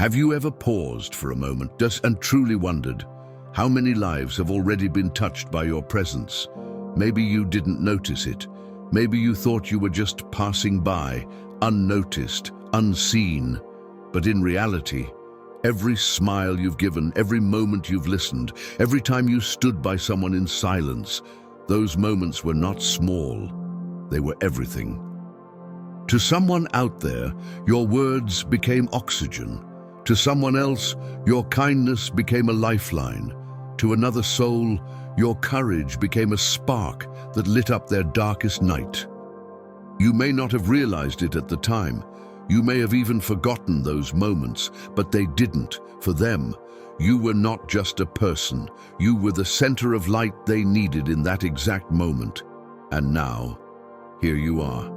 Have you ever paused for a moment and truly wondered, how many lives have already been touched by your presence? Maybe you didn't notice it. Maybe you thought you were just passing by, unnoticed, unseen. But in reality, every smile you've given, every moment you've listened, every time you stood by someone in silence, those moments were not small. They were everything. To someone out there, your words became oxygen. To someone else, your kindness became a lifeline. To another soul, your courage became a spark that lit up their darkest night. You may not have realized it at the time. You may have even forgotten those moments, but they didn't. For them, you were not just a person. You were the center of light they needed in that exact moment. And now, here you are,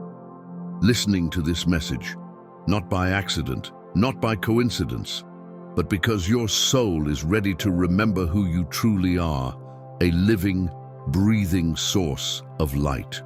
listening to this message, not by accident, not by coincidence, but because your soul is ready to remember who you truly are, a living, breathing source of light.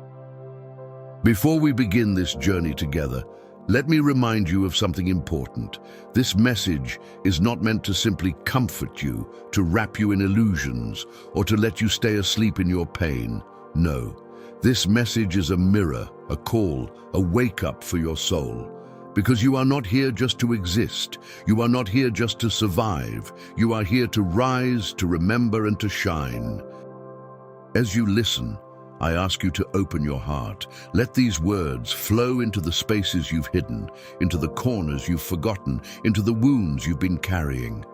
Before we begin this journey together, let me remind you of something important. This message is not meant to simply comfort you, to wrap you in illusions, or to let you stay asleep in your pain. No, this message is a mirror, a call, a wake-up for your soul. Because you are not here just to exist. You are not here just to survive. You are here to rise, to remember, and to shine. As you listen, I ask you to open your heart. Let these words flow into the spaces you've hidden, into the corners you've forgotten, into the wounds you've been carrying.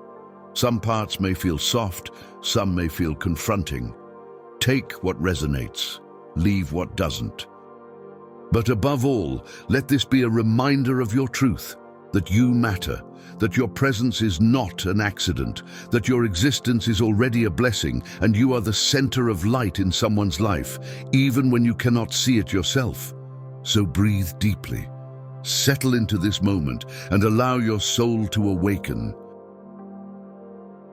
Some parts may feel soft, some may feel confronting. Take what resonates, leave what doesn't. But above all, let this be a reminder of your truth, that you matter, that your presence is not an accident, that your existence is already a blessing, and you are the center of light in someone's life, even when you cannot see it yourself. So breathe deeply, settle into this moment, and allow your soul to awaken.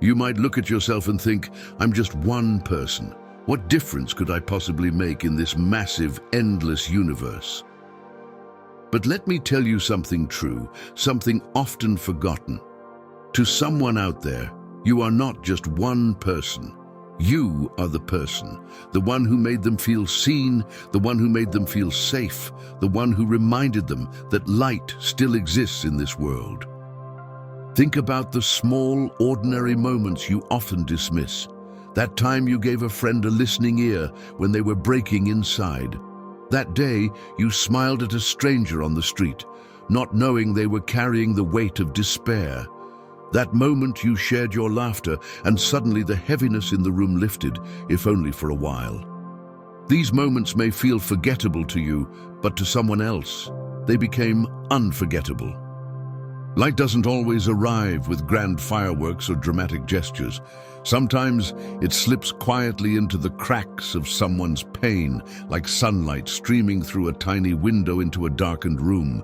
You might look at yourself and think, I'm just one person. What difference could I possibly make in this massive, endless universe? But let me tell you something true, something often forgotten. To someone out there, you are not just one person. You are the person, the one who made them feel seen, the one who made them feel safe, the one who reminded them that light still exists in this world. Think about the small, ordinary moments you often dismiss. That time you gave a friend a listening ear when they were breaking inside. That day you smiled at a stranger on the street, not knowing they were carrying the weight of despair. That moment you shared your laughter and suddenly the heaviness in the room lifted, if only for a while. These moments may feel forgettable to you, but to someone else, they became unforgettable. Light doesn't always arrive with grand fireworks or dramatic gestures. Sometimes it slips quietly into the cracks of someone's pain, like sunlight streaming through a tiny window into a darkened room.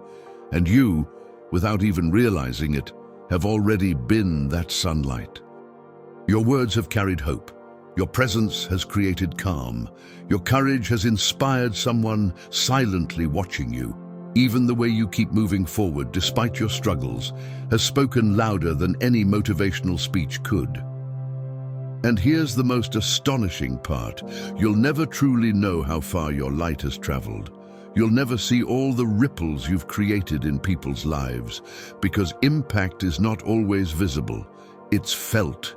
And you, without even realizing it, have already been that sunlight. Your words have carried hope. Your presence has created calm. Your courage has inspired someone silently watching you. Even the way you keep moving forward despite your struggles has spoken louder than any motivational speech could. And here's the most astonishing part. You'll never truly know how far your light has traveled. You'll never see all the ripples you've created in people's lives, because impact is not always visible. It's felt.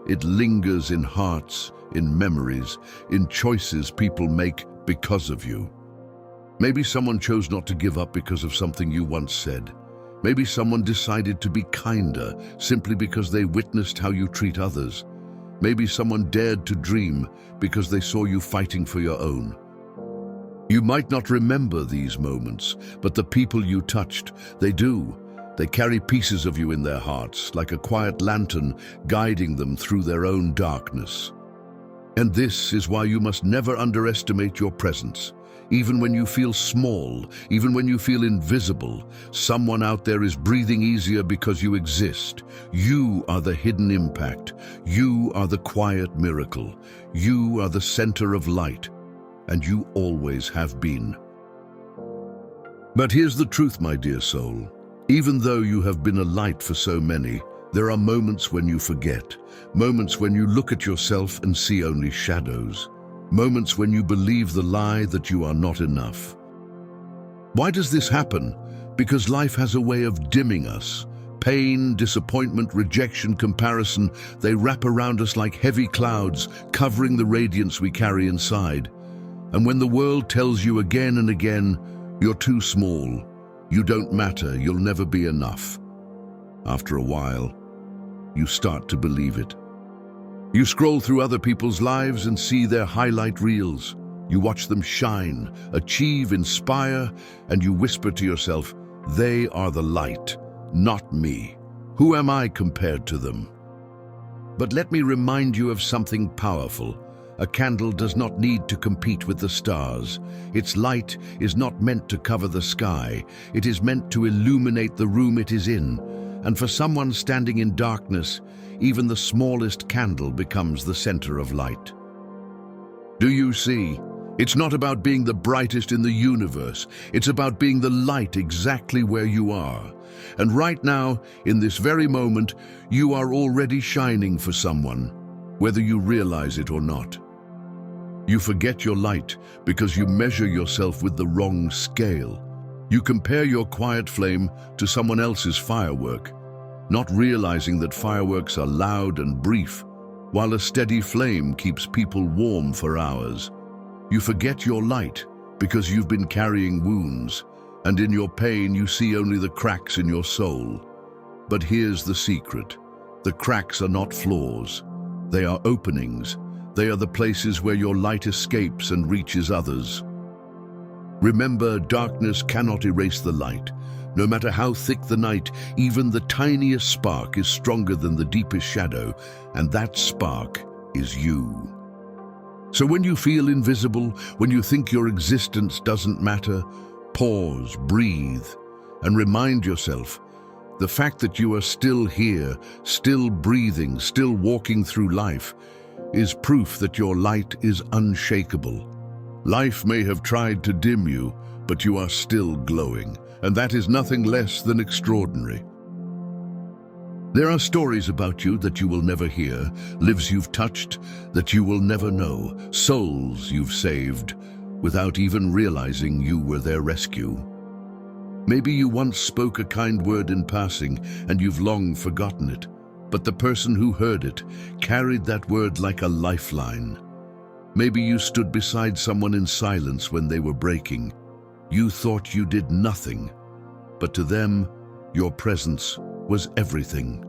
It lingers in hearts, in memories, in choices people make because of you. Maybe someone chose not to give up because of something you once said. Maybe someone decided to be kinder simply because they witnessed how you treat others. Maybe someone dared to dream because they saw you fighting for your own. You might not remember these moments, but the people you touched, they do. They carry pieces of you in their hearts, like a quiet lantern guiding them through their own darkness. And this is why you must never underestimate your presence. Even when you feel small, even when you feel invisible, someone out there is breathing easier because you exist. You are the hidden impact. You are the quiet miracle. You are the center of light, and you always have been. But here's the truth, my dear soul. Even though you have been a light for so many, there are moments when you forget, moments when you look at yourself and see only shadows, moments when you believe the lie that you are not enough. Why does this happen? Because life has a way of dimming us. Pain, disappointment, rejection, comparison, they wrap around us like heavy clouds, covering the radiance we carry inside. And when the world tells you again and again, you're too small, you don't matter, you'll never be enough, after a while, you start to believe it. You scroll through other people's lives and see their highlight reels. You watch them shine, achieve, inspire, and you whisper to yourself, they are the light, not me. Who am I compared to them? But let me remind you of something powerful. A candle does not need to compete with the stars. Its light is not meant to cover the sky. It is meant to illuminate the room it is in. And for someone standing in darkness, even the smallest candle becomes the center of light. Do you see? It's not about being the brightest in the universe. It's about being the light exactly where you are. And right now, in this very moment, you are already shining for someone, whether you realize it or not. You forget your light because you measure yourself with the wrong scale. You compare your quiet flame to someone else's firework, not realizing that fireworks are loud and brief, while a steady flame keeps people warm for hours. You forget your light because you've been carrying wounds, and in your pain you see only the cracks in your soul. But here's the secret. The cracks are not flaws. They are openings. They are the places where your light escapes and reaches others. Remember, darkness cannot erase the light. No matter how thick the night, even the tiniest spark is stronger than the deepest shadow, and that spark is you. So when you feel invisible, when you think your existence doesn't matter, pause, breathe, and remind yourself, the fact that you are still here, still breathing, still walking through life, is proof that your light is unshakable. Life may have tried to dim you, but you are still glowing, and that is nothing less than extraordinary. There are stories about you that you will never hear, lives you've touched that you will never know, souls you've saved without even realizing you were their rescue. Maybe you once spoke a kind word in passing and you've long forgotten it, but the person who heard it carried that word like a lifeline. Maybe you stood beside someone in silence when they were breaking. You thought you did nothing, but to them, your presence was everything.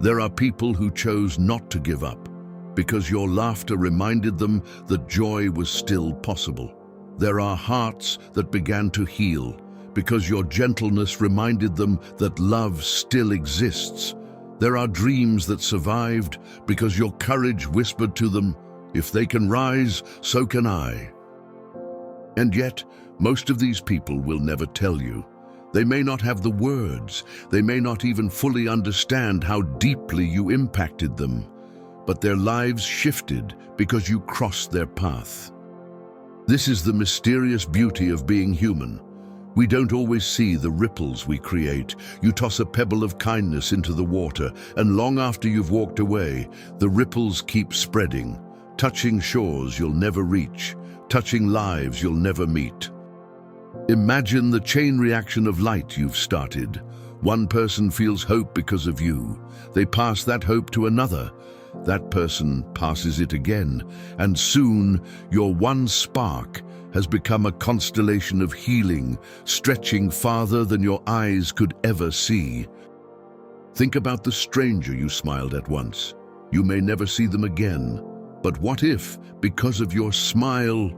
There are people who chose not to give up because your laughter reminded them that joy was still possible. There are hearts that began to heal because your gentleness reminded them that love still exists. There are dreams that survived because your courage whispered to them, if they can rise, so can I. And yet, most of these people will never tell you. They may not have the words, they may not even fully understand how deeply you impacted them, but their lives shifted because you crossed their path. This is the mysterious beauty of being human. We don't always see the ripples we create. You toss a pebble of kindness into the water, and long after you've walked away, the ripples keep spreading, touching shores you'll never reach, touching lives you'll never meet. Imagine the chain reaction of light you've started. One person feels hope because of you. They pass that hope to another. That person passes it again, and soon your one spark has become a constellation of healing, stretching farther than your eyes could ever see. Think about the stranger you smiled at once. You may never see them again, but what if, because of your smile,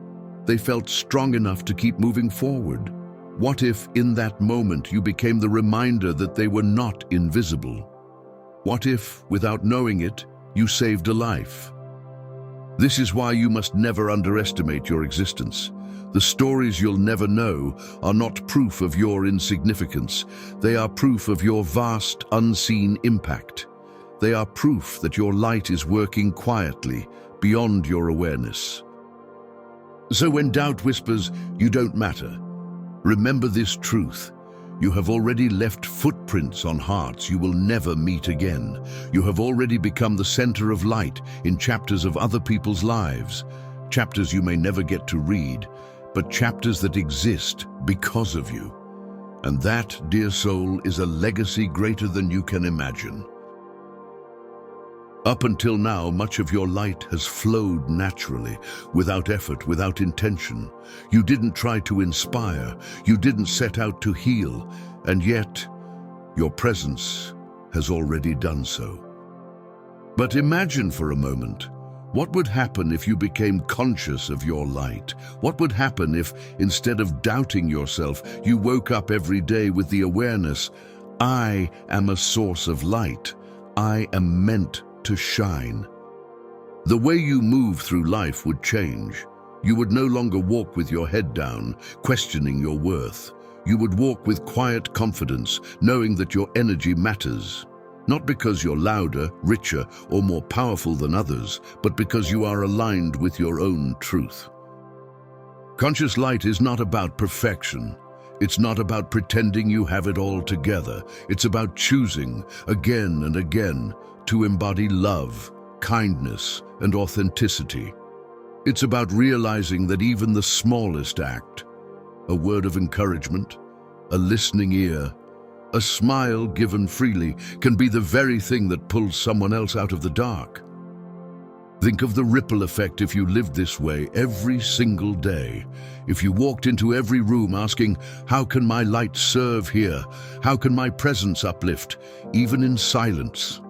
they felt strong enough to keep moving forward? What if, in that moment, you became the reminder that they were not invisible? What if, without knowing it, you saved a life? This is why you must never underestimate your existence. The stories you'll never know are not proof of your insignificance. They are proof of your vast, unseen impact. They are proof that your light is working quietly, beyond your awareness. So when doubt whispers, you don't matter, remember this truth. You have already left footprints on hearts you will never meet again. You have already become the center of light in chapters of other people's lives, chapters you may never get to read, but chapters that exist because of you. And that, dear soul, is a legacy greater than you can imagine. Up until now, much of your light has flowed naturally, without effort, without intention. You didn't try to inspire, you didn't set out to heal, and yet your presence has already done so. But imagine for a moment, what would happen if you became conscious of your light? What would happen if, instead of doubting yourself, you woke up every day with the awareness, I am a source of light. I am meant to shine. The way you move through life would change. You would no longer walk with your head down, questioning your worth. You would walk with quiet confidence, knowing that your energy matters. Not because you're louder, richer, or more powerful than others, but because you are aligned with your own truth. Conscious light is not about perfection. It's not about pretending you have it all together. It's about choosing, again and again, to embody love, kindness, and authenticity. It's about realizing that even the smallest act, a word of encouragement, a listening ear, a smile given freely, can be the very thing that pulls someone else out of the dark. Think of the ripple effect if you lived this way every single day. If you walked into every room asking, how can my light serve here? How can my presence uplift, even in silence?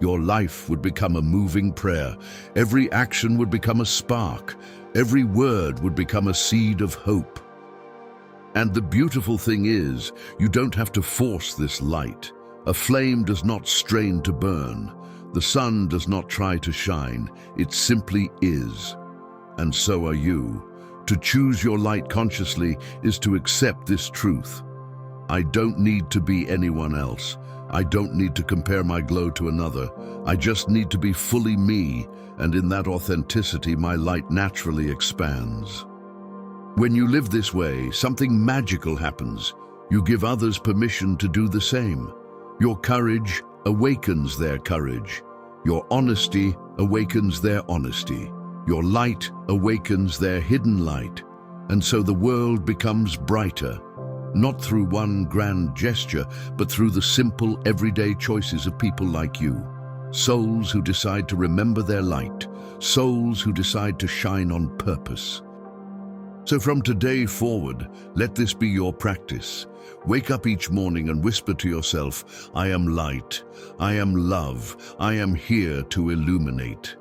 Your life would become a moving prayer. Every action would become a spark. Every word would become a seed of hope. And the beautiful thing is, you don't have to force this light. A flame does not strain to burn. The sun does not try to shine. It simply is. And so are you. To choose your light consciously is to accept this truth. I don't need to be anyone else. I don't need to compare my glow to another. I just need to be fully me, and in that authenticity, my light naturally expands. When you live this way, something magical happens. You give others permission to do the same. Your courage awakens their courage. Your honesty awakens their honesty. Your light awakens their hidden light. And so the world becomes brighter. Not through one grand gesture, but through the simple, everyday choices of people like you. Souls who decide to remember their light. Souls who decide to shine on purpose. So from today forward, let this be your practice. Wake up each morning and whisper to yourself, I am light, I am love, I am here to illuminate.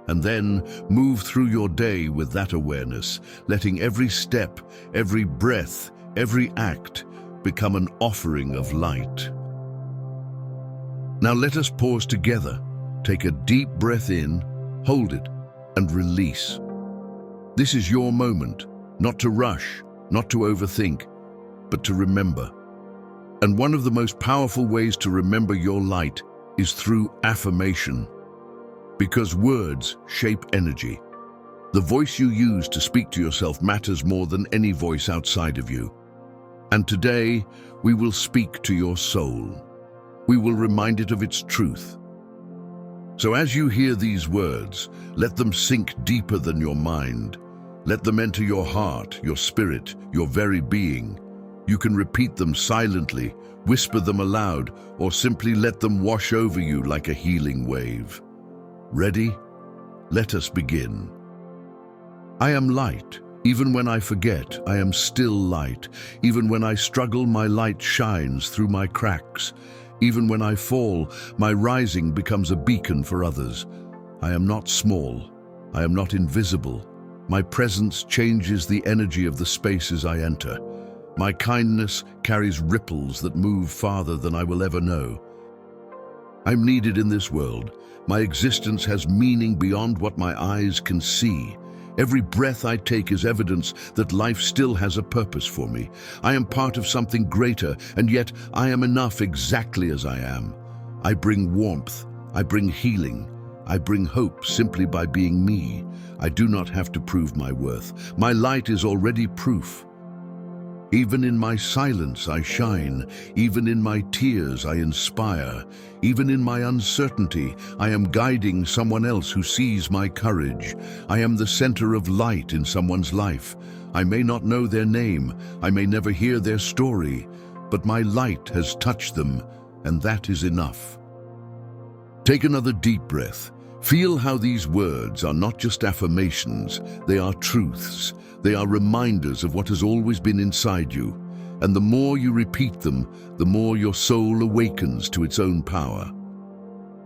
And then move through your day with that awareness, letting every step, every breath, every act become an offering of light. Now let us pause together. Take a deep breath in, hold it, and release. This is your moment, not to rush, not to overthink, but to remember. And one of the most powerful ways to remember your light is through affirmation. Because words shape energy. The voice you use to speak to yourself matters more than any voice outside of you. And today, we will speak to your soul. We will remind it of its truth. So as you hear these words, let them sink deeper than your mind. Let them enter your heart, your spirit, your very being. You can repeat them silently, whisper them aloud, or simply let them wash over you like a healing wave. Ready? Let us begin. I am light. Even when I forget, I am still light. Even when I struggle, my light shines through my cracks. Even when I fall, my rising becomes a beacon for others. I am not small. I am not invisible. My presence changes the energy of the spaces I enter. My kindness carries ripples that move farther than I will ever know. I'm needed in this world. My existence has meaning beyond what my eyes can see. Every breath I take is evidence that life still has a purpose for me. I am part of something greater, and yet I am enough exactly as I am. I bring warmth. I bring healing. I bring hope simply by being me. I do not have to prove my worth. My light is already proof. Even in my silence I shine, even in my tears I inspire, even in my uncertainty I am guiding someone else who sees my courage. I am the center of light in someone's life. I may not know their name, I may never hear their story, but my light has touched them, and that is enough. Take another deep breath. Feel how these words are not just affirmations, they are truths. They are reminders of what has always been inside you. And the more you repeat them, the more your soul awakens to its own power.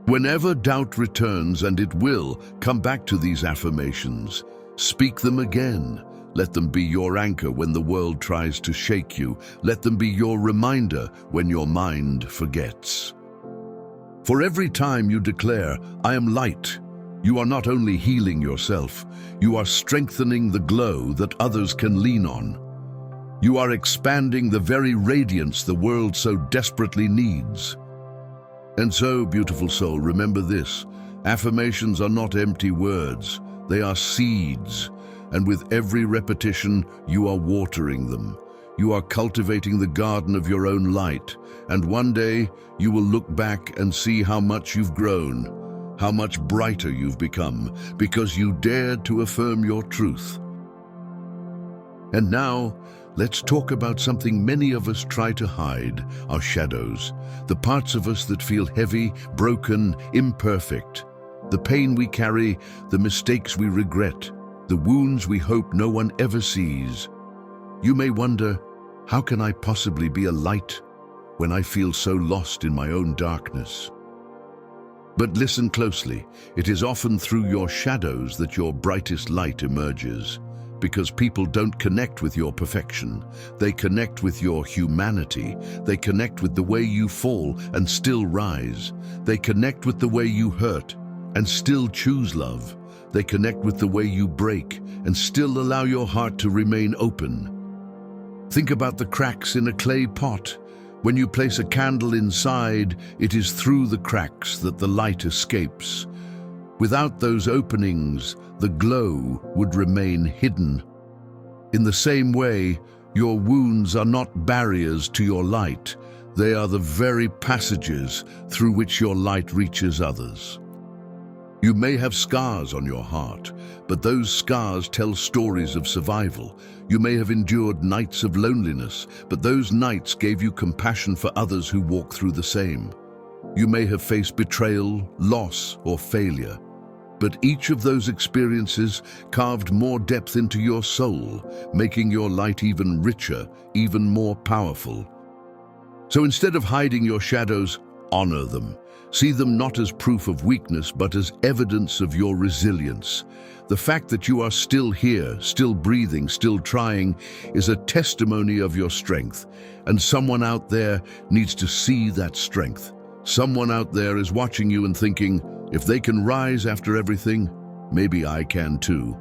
Whenever doubt returns, and it will, come back to these affirmations. Speak them again. Let them be your anchor when the world tries to shake you. Let them be your reminder when your mind forgets. For every time you declare, "I am light," you are not only healing yourself, you are strengthening the glow that others can lean on. You are expanding the very radiance the world so desperately needs. And so, beautiful soul, remember this: affirmations are not empty words, they are seeds, and with every repetition, you are watering them. You are cultivating the garden of your own light, and one day you will look back and see how much you've grown, how much brighter you've become, because you dared to affirm your truth. And now, let's talk about something many of us try to hide: our shadows, the parts of us that feel heavy, broken, imperfect, the pain we carry, the mistakes we regret, the wounds we hope no one ever sees. You may wonder, how can I possibly be a light when I feel so lost in my own darkness? But listen closely. It is often through your shadows that your brightest light emerges, because people don't connect with your perfection. They connect with your humanity. They connect with the way you fall and still rise. They connect with the way you hurt and still choose love. They connect with the way you break and still allow your heart to remain open. Think about the cracks in a clay pot. When you place a candle inside, it is through the cracks that the light escapes. Without those openings, the glow would remain hidden. In the same way, your wounds are not barriers to your light. They are the very passages through which your light reaches others. You may have scars on your heart, but those scars tell stories of survival. You may have endured nights of loneliness, but those nights gave you compassion for others who walk through the same. You may have faced betrayal, loss, or failure, but each of those experiences carved more depth into your soul, making your light even richer, even more powerful. So instead of hiding your shadows, honor them. See them not as proof of weakness, but as evidence of your resilience. The fact that you are still here, still breathing, still trying, is a testimony of your strength. And someone out there needs to see that strength. Someone out there is watching you and thinking, if they can rise after everything, maybe I can too.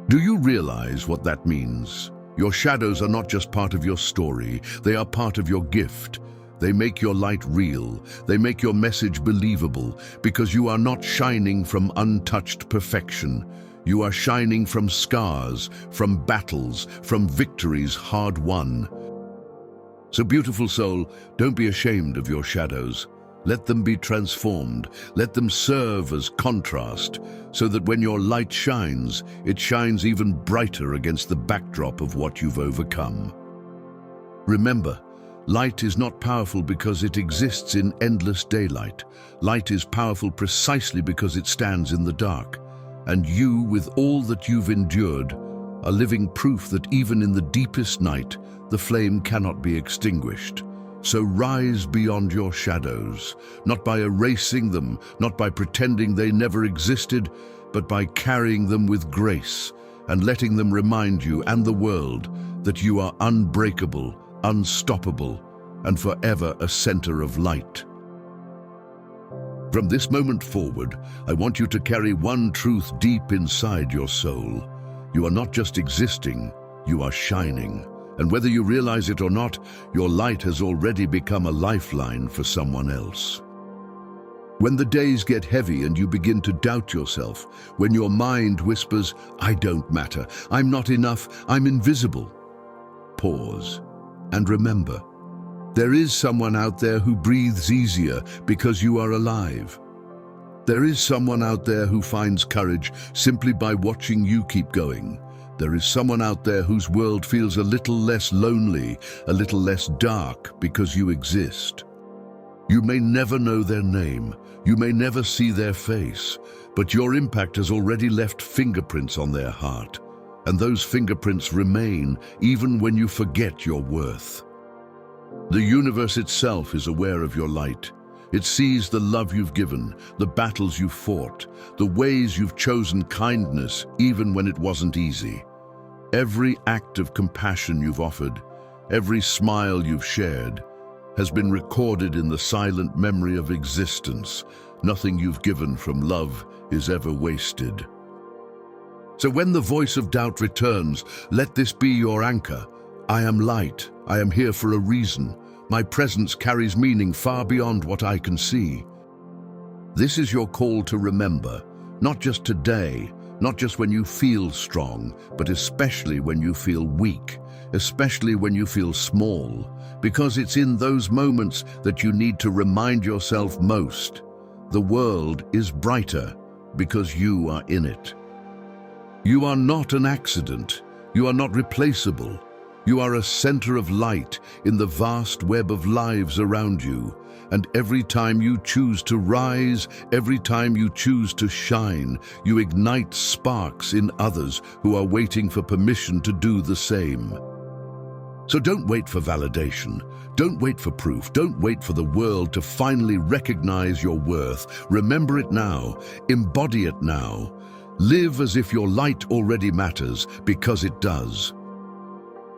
Do you realize what that means? Your shadows are not just part of your story, they are part of your gift. They make your light real. They make your message believable, because you are not shining from untouched perfection. You are shining from scars, from battles, from victories hard won. So, beautiful soul, don't be ashamed of your shadows. Let them be transformed. Let them serve as contrast, so that when your light shines, it shines even brighter against the backdrop of what you've overcome. Remember, light is not powerful because it exists in endless daylight. Light is powerful precisely because it stands in the dark. And you, with all that you've endured, are living proof that even in the deepest night, the flame cannot be extinguished. So rise beyond your shadows, not by erasing them, not by pretending they never existed, but by carrying them with grace and letting them remind you and the world that you are unbreakable, unstoppable, and forever a center of light. From this moment forward, I want you to carry one truth deep inside your soul. You are not just existing, you are shining. And whether you realize it or not, your light has already become a lifeline for someone else. When the days get heavy and you begin to doubt yourself, when your mind whispers, "I don't matter, I'm not enough, I'm invisible," pause. And remember, there is someone out there who breathes easier because you are alive. There is someone out there who finds courage simply by watching you keep going. There is someone out there whose world feels a little less lonely, a little less dark because you exist. You may never know their name, you may never see their face, but your impact has already left fingerprints on their heart, and those fingerprints remain even when you forget your worth. The universe itself is aware of your light. It sees the love you've given, the battles you've fought, the ways you've chosen kindness even when it wasn't easy. Every act of compassion you've offered, every smile you've shared, has been recorded in the silent memory of existence. Nothing you've given from love is ever wasted. So when the voice of doubt returns, let this be your anchor. I am light. I am here for a reason. My presence carries meaning far beyond what I can see. This is your call to remember, not just today, not just when you feel strong, but especially when you feel weak, especially when you feel small, because it's in those moments that you need to remind yourself most. The world is brighter because you are in it. You are not an accident. You are not replaceable. You are a center of light in the vast web of lives around you. And every time you choose to rise, every time you choose to shine, you ignite sparks in others who are waiting for permission to do the same. So don't wait for validation. Don't wait for proof. Don't wait for the world to finally recognize your worth. Remember it now. Embody it now. Live as if your light already matters, because it does.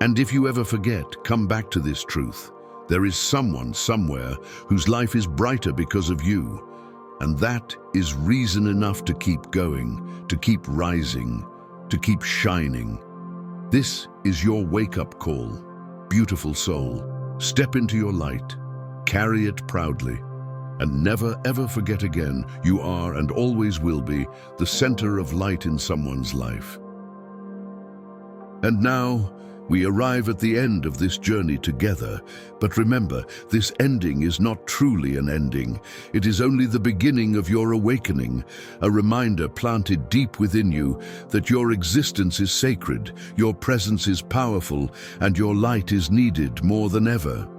And if you ever forget, come back to this truth. There is someone somewhere whose life is brighter because of you. And that is reason enough to keep going, to keep rising, to keep shining. This is your wake-up call. Beautiful soul, step into your light, carry it proudly, and never ever forget again, you are and always will be the center of light in someone's life. And now, we arrive at the end of this journey together, but remember, this ending is not truly an ending. It is only the beginning of your awakening, a reminder planted deep within you that your existence is sacred, your presence is powerful, and your light is needed more than ever.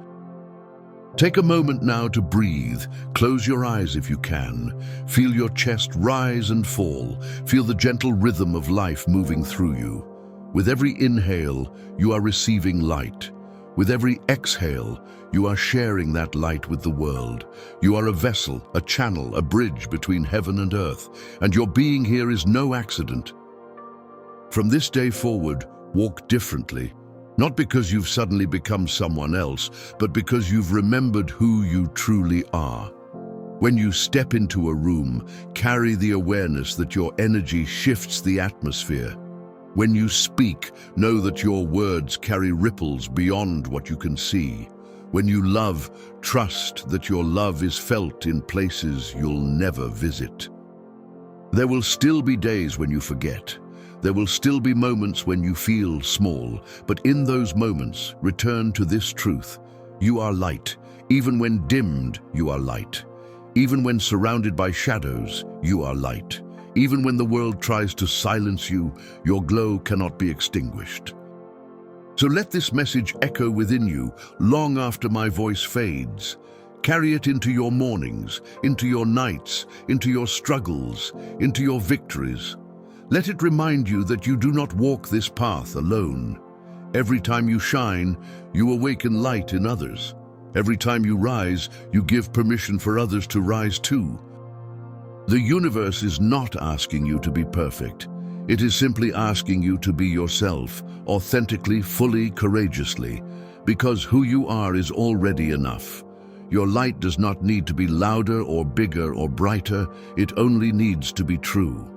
Take a moment now to breathe. Close your eyes if you can. Feel your chest rise and fall. Feel the gentle rhythm of life moving through you. With every inhale, you are receiving light. With every exhale, you are sharing that light with the world. You are a vessel, a channel, a bridge between heaven and earth, and your being here is no accident. From this day forward, walk differently, not because you've suddenly become someone else, but because you've remembered who you truly are. When you step into a room, carry the awareness that your energy shifts the atmosphere. When you speak, know that your words carry ripples beyond what you can see. When you love, trust that your love is felt in places you'll never visit. There will still be days when you forget. There will still be moments when you feel small, but in those moments, return to this truth. You are light. Even when dimmed, you are light. Even when surrounded by shadows, you are light. Even when the world tries to silence you, your glow cannot be extinguished. So let this message echo within you long after my voice fades. Carry it into your mornings, into your nights, into your struggles, into your victories. Let it remind you that you do not walk this path alone. Every time you shine, you awaken light in others. Every time you rise, you give permission for others to rise too. The universe is not asking you to be perfect. It is simply asking you to be yourself, authentically, fully, courageously, because who you are is already enough. Your light does not need to be louder or bigger or brighter. It only needs to be true.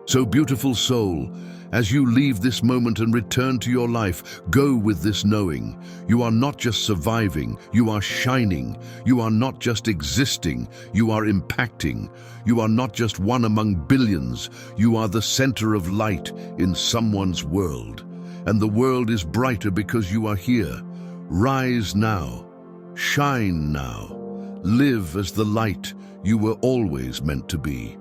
So beautiful soul, as you leave this moment and return to your life, go with this knowing. You are not just surviving, you are shining. You are not just existing, you are impacting. You are not just one among billions, you are the center of light in someone's world. and the world is brighter because you are here. Rise now. Shine now. Live as the light you were always meant to be.